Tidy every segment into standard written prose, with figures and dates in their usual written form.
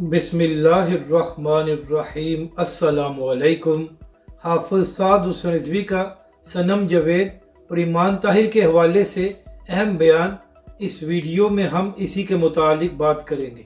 बिस्मिल्लाहिर्रहमानिर्रहीम। अस्सलामुअलैकुम। हाफिज़ साद हुसैन रिज़वी का सनम जावेद और ईमान ताहिर के हवाले से अहम बयान इस वीडियो में हम इसी के मुतालिक बात करेंगे।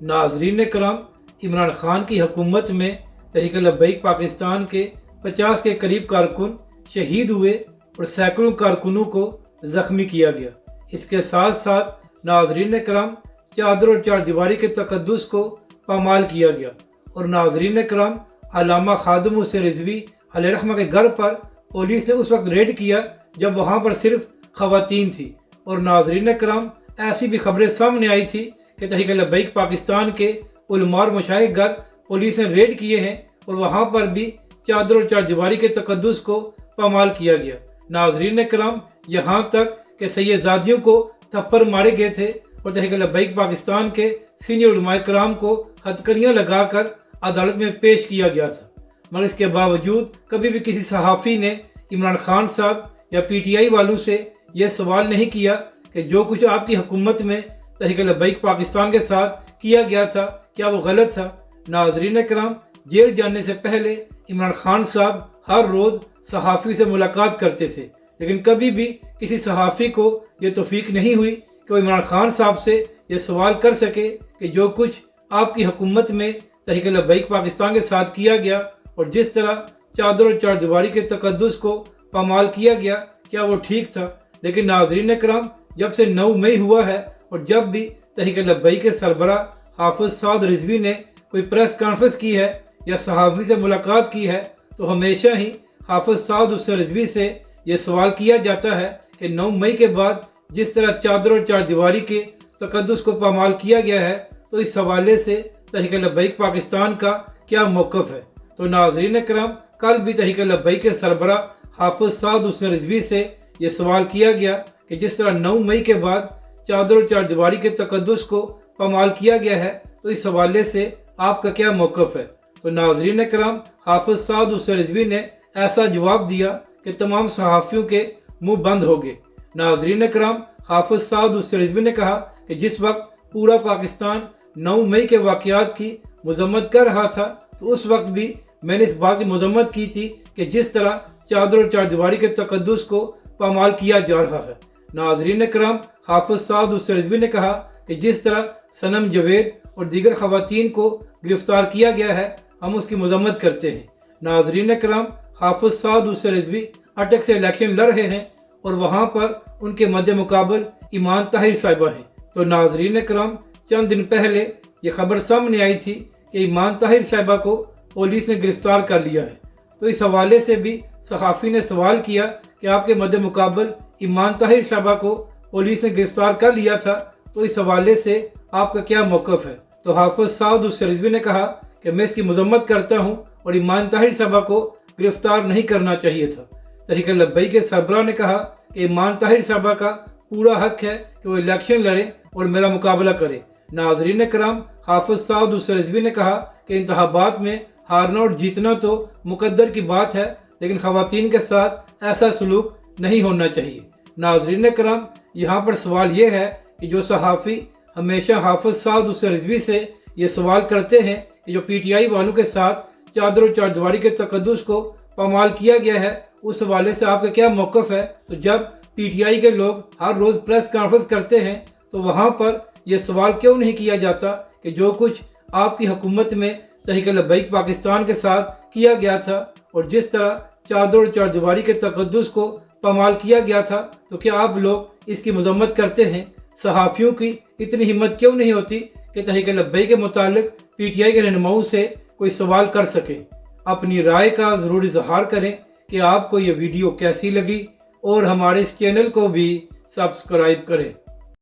नाज़रीन कराम, इमरान खान की हुकूमत में तहरीक लब्बैक पाकिस्तान के 50 के करीब कारकुन शहीद हुए और सैकड़ों कारकुनों को ज़ख्मी किया गया। इसके साथ साथ नाज़रीन कराम, चादर और चार दीवारी के तकद्दुस को पामाल किया गया और नाज़रीन कराम, अल्लामा खादिम हुसैन रिज़वी अलैहिर्रहमा के घर पर पुलिस ने उस वक्त रेड किया जब वहाँ पर सिर्फ ख़वातीन थी। और नाज़रीन कराम, ऐसी भी खबरें सामने आई थी कि तहरीक लब्बैक पाकिस्तान के उलमा और मशाइख घर पुलिस ने रेड किए हैं और वहाँ पर भी चादर और चार दीवारी के तकद्दुस को पामाल किया गया। नाज़रीन कराम, यहाँ तक कि सैयदजादियों को थप्पड़ मारे गए थे और तहरीक लब्बैक पाकिस्तान के सीनियर उलमाए कराम को हथकड़ियाँ लगाकर अदालत में पेश किया गया था। मगर इसके बावजूद कभी भी किसी सहाफ़ी ने इमरान खान साहब या PTI वालों से यह सवाल नहीं किया कि जो कुछ आपकी हुकूमत में तहरीक लब्बैक पाकिस्तान के साथ किया गया था क्या वो गलत था। नाज़रीन कराम, जेल जाने से पहले इमरान खान साहब हर रोज़ सहाफ़ी से मुलाकात करते थे, लेकिन कभी भी किसी सहाफ़ी को ये तौफीक नहीं हुई कि वो इमरान खान साहब से ये सवाल कर सके कि जो कुछ आपकी हुकूमत में तहरीक लब्बैक पाकिस्तान के साथ किया गया और जिस तरह चादर और चार दीवारी के तकद्दुस को पामाल किया गया क्या वो ठीक था। लेकिन नाज़रीन कराम, जब से 9 मई हुआ है और जब भी तहरीक लब्बैक के सरबरा हाफिज़ साद रिज़वी ने कोई प्रेस कॉन्फ्रेंस की है या सहाफ़ी से मुलाकात की है तो हमेशा ही हाफिज़ साद हुसैन रिज़वी से ये सवाल किया जाता है कि 9 मई के बाद जिस तरह चादर और चार दीवारी के तकद्दुस को पामाल किया गया है तो इस हवाले से तहरीक लब्बैक पाकिस्तान का क्या मौक़िफ़ है। तो नाज़रीन कराम, कल भी तहरीक लब्बैक के सरबरा हाफिज़ साद हुसैन रिज़वी से ये सवाल किया गया कि जिस तरह 9 मई के बाद चादर और चार दीवारी के तकद्दुस को पामाल किया गया है तो इस हवाले से आपका क्या मौक़िफ़ है। तो नाज़रीन कराम, हाफिज़ साद हुसैन रिज़वी ने ऐसा जवाब दिया कि तमाम सहाफ़ियों के मुँह बंद हो गए। नाज़रीन कराम, हाफिज़ साद हुसैन रिज़वी ने कहा कि जिस वक्त पूरा पाकिस्तान 9 मई के वाक़यात की मज़म्मत कर रहा था तो उस वक्त भी मैंने इस बात की मज़म्मत की थी कि जिस तरह चादर और चार दीवारी के तकद्दुस को पामाल किया जा रहा है। नाज़रीन कराम, हाफिज़ साद हुसैन रिज़वी ने कहा कि जिस तरह सनम जावेद और दीगर ख़वातीन को गिरफ़्तार किया गया है हम उसकी मज़म्मत करते हैं। नाज़रीन कराम, हाफिज़ साद हुसैन रिज़वी अटक से इलेक्शन लड़ रहे हैं और वहाँ पर उनके मद्दे मुकाबल ईमान ताहिर साहिबा हैं। तो नाज़रीन कराम, चंद दिन पहले ये खबर सामने आई थी कि ईमान ताहिर साहिबा को पुलिस ने गिरफ़्तार कर लिया है। तो इस हवाले से भी सहाफ़ी ने सवाल किया कि आपके मद्दे मुकाबल ईमान ताहिर साहिबा को पुलिस ने गिरफ़्तार कर लिया था तो इस हवाले से आपका क्या मौक़िफ़ है। तो हाफिज़ साद हुसैन रिज़वी ने कहा कि मैं इसकी मज़म्मत करता हूँ और ईमान ताहिर साहिबा को गिरफ़्तार नहीं करना चाहिए था। तहरीक लब्बैक के सरबराह ने कहा कि ईमान ताहिर साहिबा का पूरा हक है कि वो इलेक्शन लड़े और मेरा मुकाबला करे। नाज़रीन कराम, हाफिज़ साद हुसैन रिज़वी ने कहा कि इंतखाबात में हारना और जीतना तो मुकद्दर की बात है, लेकिन ख़वातीन के साथ ऐसा सलूक नहीं होना चाहिए। नाज़रीन कराम, यहाँ पर सवाल ये है कि जो सहाफ़ी हमेशा हाफिज़ साद हुसैन रिज़वी से ये सवाल करते हैं कि जो PTI वालों के साथ चादर और चार दीवारी के तकद्दुस को पामाल किया गया है उस हवाले से आपका क्या मौक़िफ़ है। तो जब PTI के लोग हर रोज़ प्रेस कॉन्फ्रेंस करते हैं तो वहाँ पर यह सवाल क्यों नहीं किया जाता कि जो कुछ आपकी हुकूमत में तहरीक लब्बैक पाकिस्तान के साथ किया गया था और जिस तरह चादर और चार दीवारी के तकद्दुस को पामाल किया गया था तो क्या आप लोग इसकी मज़म्मत करते हैं। सहाफ़ियों की इतनी हिम्मत क्यों नहीं होती कि तहरीक लब्बैक के मुतालिक PTI के रहनुमाओं से कोई सवाल कर सकें। अपनी राय का ज़रूर इज़हार करें कि आपको ये वीडियो कैसी लगी और हमारे इस चैनल को भी सब्सक्राइब करें।